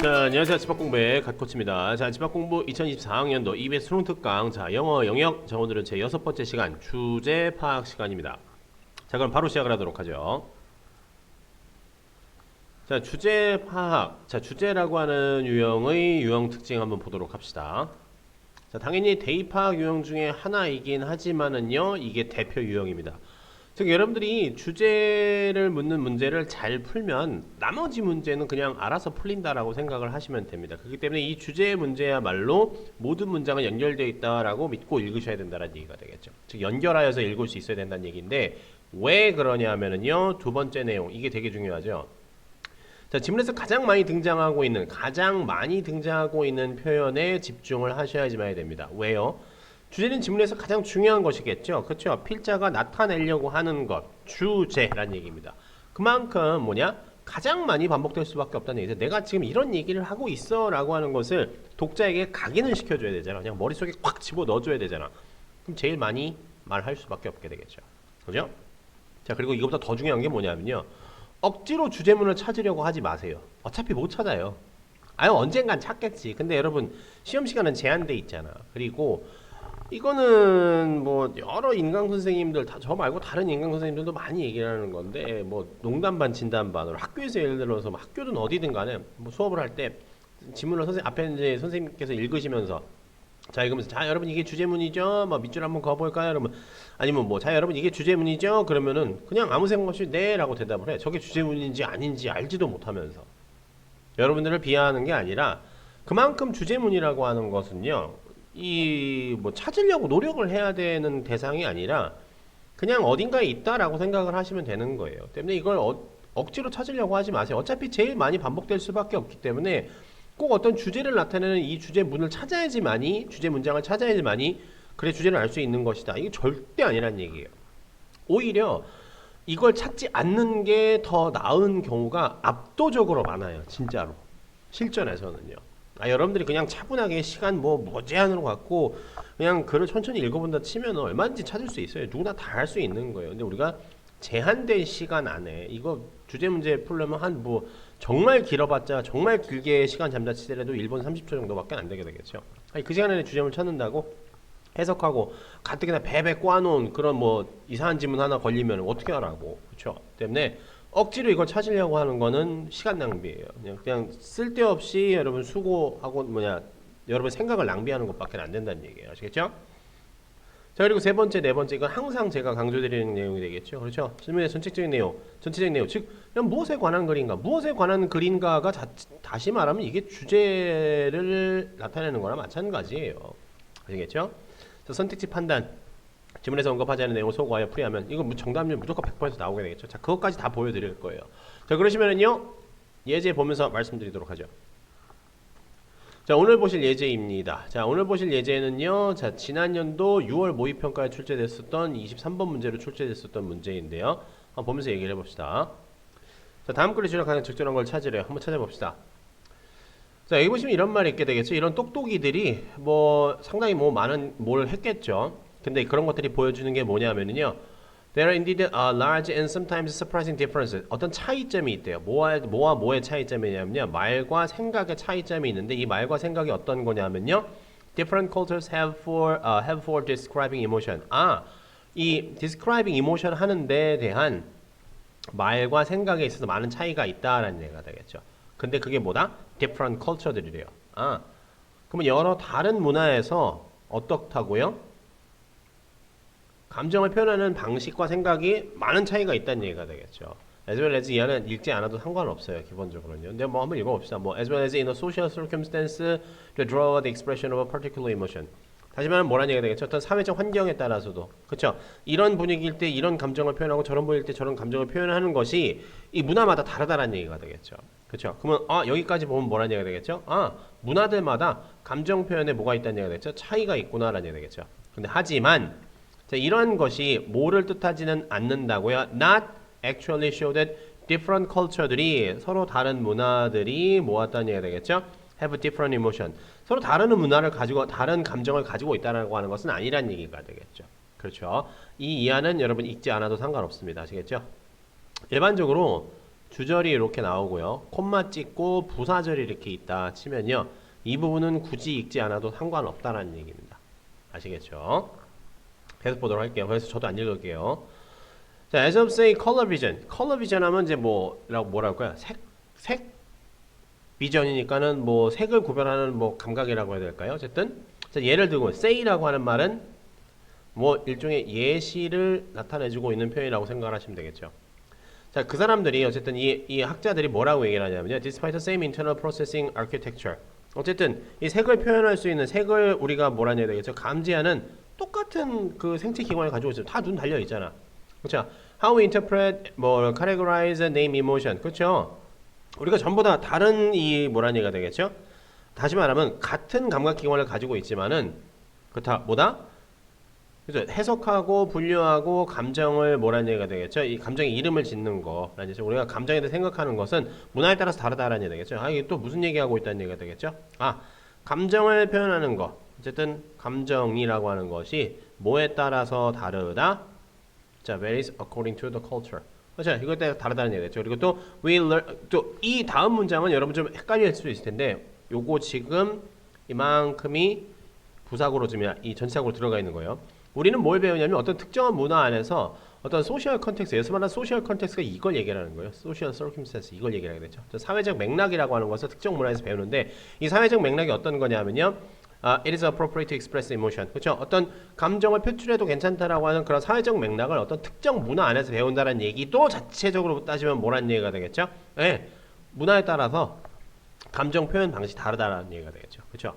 자, 안녕하세요. 집합공부의 갓코치입니다. 자, 집합공부 2024학년도 EBS 수능 특강. 자, 영어 영역. 자, 오늘은 제 6번째 시간, 주제 파악 시간입니다. 자, 그럼 바로 시작을 하도록 하죠. 자, 주제 파악. 자, 주제라고 하는 유형의 유형 특징 한번 보도록 합시다. 자, 당연히 대입 파악 유형 중에 하나이긴 하지만은요, 이게 대표 유형입니다. 즉 여러분들이 주제를 묻는 문제를 잘 풀면 나머지 문제는 그냥 알아서 풀린다라고 생각을 하시면 됩니다. 그렇기 때문에 이 주제의 문제야말로 모든 문장은 연결되어 있다라고 믿고 읽으셔야 된다는 얘기가 되겠죠. 즉 연결하여서 읽을 수 있어야 된다는 얘기인데 왜 그러냐 하면은요, 두 번째 내용, 이게 되게 중요하죠. 자, 지문에서 가장 많이 등장하고 있는 표현에 집중을 하셔야지만 됩니다. 왜요? 주제는 지문에서 가장 중요한 것이겠죠. 그렇죠? 필자가 나타내려고 하는 것, 주제란 얘기입니다. 그만큼 뭐냐? 가장 많이 반복될 수밖에 없다는 얘기죠. 내가 지금 이런 얘기를 하고 있어 라고 하는 것을 독자에게 각인을 시켜줘야 되잖아. 그냥 머릿속에 꽉 집어 넣어줘야 되잖아. 그럼 제일 많이 말할 수밖에 없게 되겠죠. 그죠? 자, 그리고 이거보다 더 중요한 게 뭐냐면요, 억지로 주제문을 찾으려고 하지 마세요. 어차피 못 찾아요. 아유, 언젠간 찾겠지. 근데 여러분, 시험 시간은 제한돼 있잖아. 그리고 이거는 뭐 여러 인강 선생님들 저 말고 다른 인강 선생님들도 많이 얘기를 하는 건데, 뭐 농담 반 진담 반으로 학교에서 예를 들어서 뭐 학교든 어디든 간에 뭐 수업을 할 때 지문을 앞에 이제 선생님께서 읽으시면서 자, 읽으면서 자, 여러분 이게 주제문이죠? 뭐 밑줄 한번 그어볼까요? 여러분, 아니면 뭐 자, 여러분 이게 주제문이죠? 그러면은 그냥 아무 생각 없이 네라고 대답을 해. 저게 주제문인지 아닌지 알지도 못하면서. 여러분들을 비하하는 게 아니라 그만큼 주제문이라고 하는 것은요, 이 뭐 찾으려고 노력을 해야 되는 대상이 아니라 그냥 어딘가에 있다라고 생각을 하시면 되는 거예요. 때문에 이걸 억지로 찾으려고 하지 마세요. 어차피 제일 많이 반복될 수밖에 없기 때문에 꼭 어떤 주제를 나타내는 이 주제문을 찾아야지만이, 주제 문장을 찾아야지만이 그래 주제를 알 수 있는 것이다. 이게 절대 아니란 얘기예요. 오히려 이걸 찾지 않는 게 더 나은 경우가 압도적으로 많아요. 진짜로. 실전에서는요. 여러분들이 그냥 차분하게 시간 뭐 무제한으로 갖고 그냥 글을 천천히 읽어본다 치면 얼마든지 찾을 수 있어요. 누구나 다 할 수 있는 거예요. 근데 우리가 제한된 시간 안에 이거 주제 문제 풀려면 한 뭐 정말 길어봤자 정말 길게 시간 잠자치더라도 1분 30초 정도밖에 안 되게 되겠죠. 아니, 그 시간 안에 주제문을 찾는다고 해석하고 가뜩이나 베베 꼬아놓은 그런 뭐 이상한 지문 하나 걸리면 어떻게 하라고. 그렇죠? 때문에 억지로 이걸 찾으려고 하는 거는 시간 낭비예요. 그냥 쓸데없이 여러분 수고하고 여러분 생각을 낭비하는 것밖에 안 된다는 얘기예요. 아시겠죠? 자, 그리고 세 번째, 네 번째, 이건 항상 제가 강조드리는 내용이 되겠죠. 그렇죠? 질문의 전체적인 내용, 즉 그냥 무엇에 관한 글인가, 무엇에 관한 글인가가 다시 말하면 이게 주제를 나타내는 거나 마찬가지예요. 아시겠죠? 자, 선택지 판단, 지문에서 언급하지 않은 내용을 소거하여 풀이하면 이거 정답률 무조건 100% 나오게 되겠죠. 자, 그것까지 다 보여드릴 거예요. 자, 그러시면은요, 예제 보면서 말씀드리도록 하죠. 자, 오늘 보실 예제입니다. 자, 오늘 보실 예제는요, 자, 지난 연도 6월 모의평가에 출제됐었던 23번 문제로 출제됐었던 문제인데요. 한번 보면서 얘기를 해봅시다. 자, 다음 글에 가장 적절한 걸 찾으래요. 한번 찾아봅시다. 자, 여기 보시면 이런 말이 있게 되겠죠. 이런 똑똑이들이 뭐 상당히 뭐 많은 뭘 했겠죠. 근데 그런 것들이 보여주는 게 뭐냐면요, There are indeed large and sometimes surprising differences. 어떤 차이점이 있대요. 뭐와 뭐의 차이점이냐면요, 말과 생각의 차이점이 있는데 이 말과 생각이 어떤 거냐면요, different cultures have for describing emotion. 이 describing emotion 하는 데 대한 말과 생각에 있어서 많은 차이가 있다라는 얘기가 되겠죠. 근데 그게 뭐다? different culture들이래요. 그러면 여러 다른 문화에서 어떻다고요? 감정을 표현하는 방식과 생각이 많은 차이가 있다는 얘기가 되겠죠. As well as 이하는 읽지 않아도 상관없어요, 기본적으로는요. 근데 뭐 한번 읽어봅시다. 뭐 as well as in a social circumstance to draw the expression of a particular emotion. 다시 말하면 뭐라는 얘기가 되겠죠. 어떤 사회적 환경에 따라서도, 그렇죠. 이런 분위기일 때 이런 감정을 표현하고 저런 분위기일 때 저런 감정을 표현하는 것이 이 문화마다 다르다는 얘기가 되겠죠. 그렇죠. 그러면 여기까지 보면 뭐라는 얘기가 되겠죠. 문화들마다 감정 표현에 뭐가 있다는 얘기가 되겠죠. 차이가 있구나라는 얘기가 되겠죠. 근데 하지만 자, 이런 것이 뭐를 뜻하지는 않는다고요. Not actually show that different culture들이, 서로 다른 문화들이 모았다는 얘기가 되겠죠. Have different emotion. 서로 다른 문화를 가지고 다른 감정을 가지고 있다라고 하는 것은 아니란 얘기가 되겠죠. 그렇죠. 이 이하는 여러분 읽지 않아도 상관없습니다. 아시겠죠? 일반적으로 주절이 이렇게 나오고요. 콤마 찍고 부사절이 이렇게 있다 치면요. 이 부분은 굳이 읽지 않아도 상관없다라는 얘기입니다. 아시겠죠? 계속 보도록 할게요. 그래서 저도 안 읽을게요. 자, as of say, color vision. color vision 하면 이제 뭐라고 할까요? 색 비전이니까는 뭐 색을 구별하는 뭐 감각이라고 해야 될까요? 어쨌든 자, 예를 들고 say라고 하는 말은 뭐 일종의 예시를 나타내주고 있는 표현이라고 생각을 하시면 되겠죠. 자, 그 사람들이 어쨌든 이 학자들이 뭐라고 얘기를 하냐면요. Despite the same internal processing architecture. 어쨌든 이 색을 표현할 수 있는 색을 우리가 뭐라 해야 되겠죠? 감지하는 똑같은 그 생체 기관을 가지고 있어요. 다 눈 달려 있잖아. 그렇죠? How we interpret, 뭐 categorize, name, emotion. 그렇죠? 우리가 전부 다 다른 이 뭐라는 얘기가 되겠죠? 다시 말하면 같은 감각 기관을 가지고 있지만은 그렇다 뭐다? 그죠? 해석하고 분류하고 감정을 뭐라는 얘기가 되겠죠? 이 감정의 이름을 짓는 거라는 얘기죠. 우리가 감정에 대해 생각하는 것은 문화에 따라서 다르다라는 얘기가 되겠죠. 아, 이게 또 무슨 얘기하고 있다는 얘기가 되겠죠? 아, 감정을 표현하는 거. 어쨌든 감정이라고 하는 것이 뭐에 따라서 다르다? 자, varies according to the culture. 그렇죠? 이거에 따라 다르다는 얘기겠죠. 그리고 또 we learn 또 이 다음 문장은 여러분 좀 헷갈릴 수도 있을 텐데 요거 지금 이만큼이 부사구로 지금 이 전치사구로 들어가 있는 거예요. 우리는 뭘 배우냐면 어떤 특정한 문화 안에서 어떤 소셜 컨텍스트, 여기서 말하는 소셜 컨텍스트가 이걸 얘기하는 거예요. 소셜 서큐미스턴스 이걸 얘기하게 되죠. 사회적 맥락이라고 하는 것을 특정 문화에서 배우는데 이 사회적 맥락이 어떤 거냐면요. It is appropriate to express emotion. 그렇죠? 어떤 감정을 표출해도 괜찮다라고 하는 그런 사회적 맥락을 어떤 특정 문화 안에서 배운다는 얘기도 자체적으로 따지면 뭐라는 얘기가 되겠죠? 네, 문화에 따라서 감정 표현 방식이 다르다라는 얘기가 되겠죠. 그렇죠?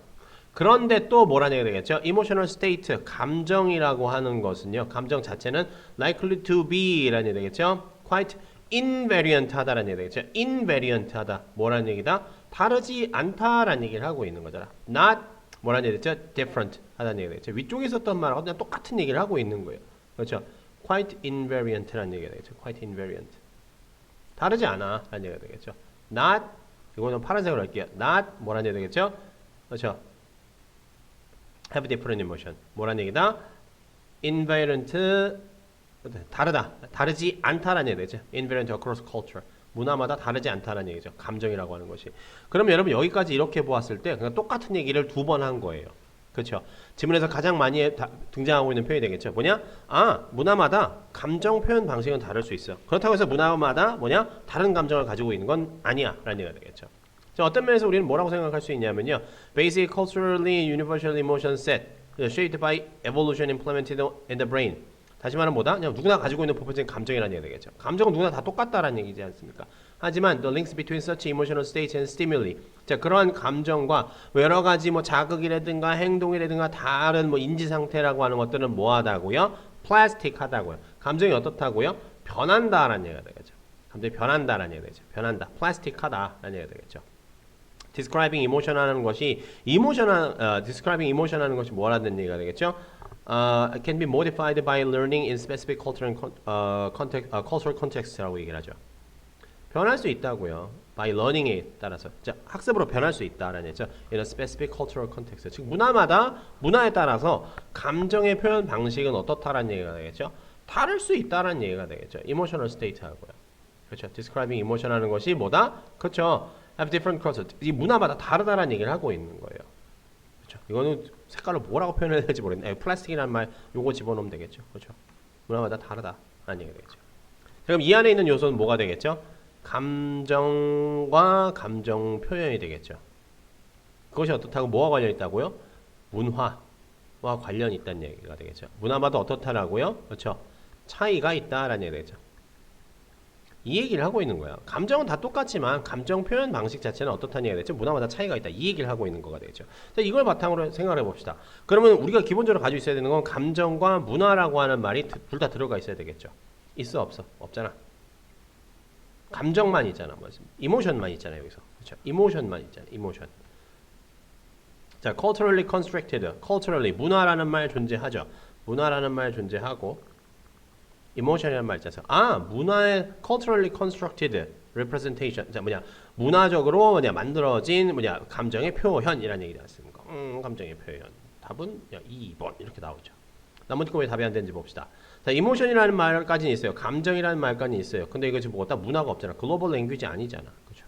그런데 또 뭐라는 얘기가 되겠죠? Emotional state, 감정이라고 하는 것은요. 감정 자체는 likely to be라는 얘기가 되겠죠? Quite invariant 하다라는 얘기가 되겠죠? invariant 하다. 뭐라는 얘기다? 다르지 않다라는 얘기를 하고 있는 거잖아. not 뭐라는 얘기 됐죠? different 하다는 얘기가 되겠죠. 위쪽에 있었던 말하고 그냥 똑같은 얘기를 하고 있는 거예요. 그렇죠? quite invariant라는 얘기가 되겠죠. quite invariant. 다르지 않아 라는 얘기가 되겠죠. not 이거는 파란색으로 할게요. not 뭐라는 얘기가 되겠죠? 그렇죠? have different emotion. 뭐라는 얘기다? invariant 다르다. 다르지 않다라는 얘기가 되죠. invariant across culture. 문화마다 다르지 않다는 얘기죠. 감정이라고 하는 것이. 그러면 여러분 여기까지 이렇게 보았을 때 그냥 똑같은 얘기를 두 번 한 거예요. 그렇죠? 지문에서 가장 많이 등장하고 있는 표현이 되겠죠. 뭐냐? 아, 문화마다 감정 표현 방식은 다를 수 있어. 그렇다고 해서 문화마다 뭐냐? 다른 감정을 가지고 있는 건 아니야. 라는 얘기가 되겠죠. 자, 어떤 면에서 우리는 뭐라고 생각할 수 있냐면요. Basic culturally universal emotion set shaped by evolution implemented in the brain. 다시 말하면 뭐다? 그냥 누구나 가지고 있는 보편적인 감정이라는 얘기가 되겠죠. 감정은 누구나 다 똑같다라는 얘기지 않습니까? 하지만 the links between such emotional states and stimuli. 자, 그러한 감정과 여러 가지 뭐 자극이라든가 행동이라든가 다른 뭐 인지 상태라고 하는 것들은 뭐하다고요? 플라스틱하다고요. 감정이 어떻다고요? 변한다라는 얘기가 되겠죠. 감정이 변한다라는 얘기가 되죠. 변한다. 플라스틱하다라는 얘기가 되겠죠. describing emotion 하는 것이 describing emotion 하는 것이 뭐라는 얘기가 되겠죠? Can be modified by learning in specific cultural context라고 얘기를 하죠. 변할 수 있다고요. By learning에 따라서. 자, 학습으로 변할 수 있다라는 얘기죠. In a specific cultural context. 즉 문화에 따라서 감정의 표현 방식은 어떻다라는 얘기가 되겠죠. 다를 수 있다라는 얘기가 되겠죠. Emotional state 하고요. 그렇죠. Describing emotion 하는 것이 뭐다? 그렇죠. Have different cultures. 이 문화마다 다르다라는 얘기를 하고 있는 거예요. 그렇죠. 이거는 색깔로 뭐라고 표현해야 될지 모르겠네. 플라스틱이라는 말 요거 집어넣으면 되겠죠. 그렇죠. 문화마다 다르다라는 얘기가 되겠죠. 그럼 이 안에 있는 요소는 뭐가 되겠죠? 감정과 감정 표현이 되겠죠. 그것이 어떻다고 뭐와 관련이 있다고요? 문화와 관련이 있다는 얘기가 되겠죠. 문화마다 어떻다라고요? 그렇죠. 차이가 있다라는 얘기가 되겠죠. 이 얘기를 하고 있는 거야. 감정은 다 똑같지만 감정 표현 방식 자체는 어떻다는 얘기가 되죠. 문화마다 차이가 있다. 이 얘기를 하고 있는 거가 되겠죠. 자, 이걸 바탕으로 생각해 봅시다. 그러면 우리가 기본적으로 가지고 있어야 되는 건 감정과 문화라고 하는 말이 둘 다 들어가 있어야 되겠죠. 있어 없어? 없잖아. 감정만 있잖아. 이모션만 있잖아요. 여기서. 그렇죠? 이모션만 있잖아요. 이모션. 자, culturally constructed. culturally 문화라는 말 존재하죠. 문화라는 말 존재하고 emotion이라는 말 있잖아요. 아, 문화의 culturally constructed representation. 자, 문화적으로 만들어진 감정의 표현이라는 얘기지 않습니까? 감정의 표현. 답은 2번 이렇게 나오죠. 나머지 거 왜 답이 안 되는지 봅시다. 자, 이모션이라는 말까지는 있어요. 감정이라는 말까지는 있어요. 근데 이거 지금 뭐다 문화가 없잖아. 글로벌 랭귀지 아니잖아. 그죠?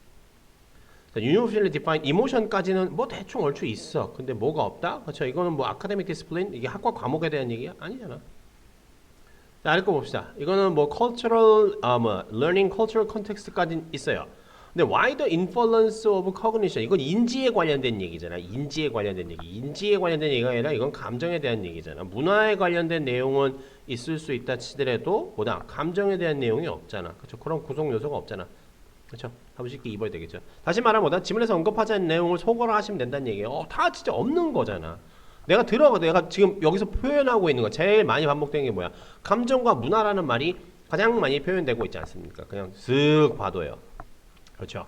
자, universally defined emotion까지는 뭐 대충 얼추 있어. 근데 뭐가 없다? 그렇죠? 이거는 뭐 academic discipline 이게 학과 과목에 대한 얘기야? 아니잖아. 자, 아래 거 봅시다. 이거는 뭐 cultural 뭐 learning cultural context까지 있어요. 근데 wider influence of cognition 이건 인지에 관련된 얘기잖아. 인지에 관련된 얘기. 인지에 관련된 얘기가 아니라 이건 감정에 대한 얘기잖아. 문화에 관련된 내용은 있을 수 있다 치더라도 보다 감정에 대한 내용이 없잖아. 그렇죠? 그런 구성 요소가 없잖아. 그렇죠? 답을 쉽게 입어야 되겠죠. 다시 말하면 뭐다? 지문에서 언급하지 않은 내용을 소거를 하시면 된다는 얘기예요. 다 진짜 없는 거잖아. 내가 지금 여기서 표현하고 있는 거 제일 많이 반복되는 게 뭐야? 감정과 문화라는 말이 가장 많이 표현되고 있지 않습니까? 그냥 쓱 봐도요. 그렇죠.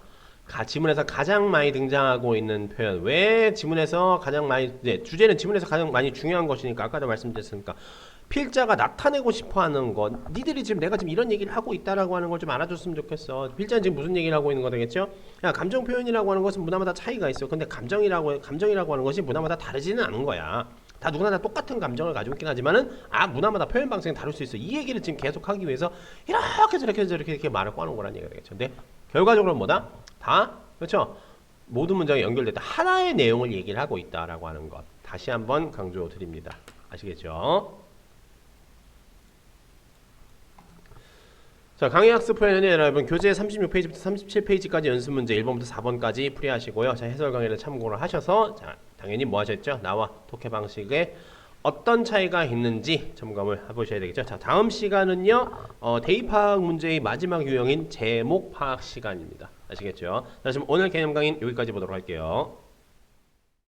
지문에서 가장 많이 등장하고 있는 표현. 왜 지문에서 가장 많이, 네, 주제는 지문에서 가장 많이 중요한 것이니까 아까도 말씀드렸으니까 필자가 나타내고 싶어하는 것. 니들이 지금 내가 지금 이런 얘기를 하고 있다라고 하는 걸 좀 알아줬으면 좋겠어. 필자는 지금 무슨 얘기를 하고 있는 거겠죠? 야, 감정 표현이라고 하는 것은 문화마다 차이가 있어. 근데 감정이라고 하는 것이 문화마다 다르지는 않은 거야. 다 누구나 다 똑같은 감정을 가지고 있긴 하지만은 문화마다 표현 방식이 다를 수 있어. 이 얘기를 지금 계속 하기 위해서 이렇게 말을 꺼는 거란 얘기가 되겠죠. 근데 결과적으로 뭐다? 다 그렇죠. 모든 문장이 연결됐다. 하나의 내용을 얘기를 하고 있다라고 하는 것. 다시 한번 강조 드립니다. 아시겠죠? 자, 강의 학습 표현은 여러분 교재 36페이지부터 37페이지까지 연습 문제 1번부터 4번까지 풀이하시고요. 자, 해설 강의를 참고를 하셔서 자, 당연히 뭐 하셨죠? 나와 독해 방식에 어떤 차이가 있는지 점검을 해보셔야 되겠죠. 자, 다음 시간은요. 대입 파악 문제의 마지막 유형인 제목 파악 시간입니다. 아시겠죠? 자, 지금 오늘 개념 강의는 여기까지 보도록 할게요.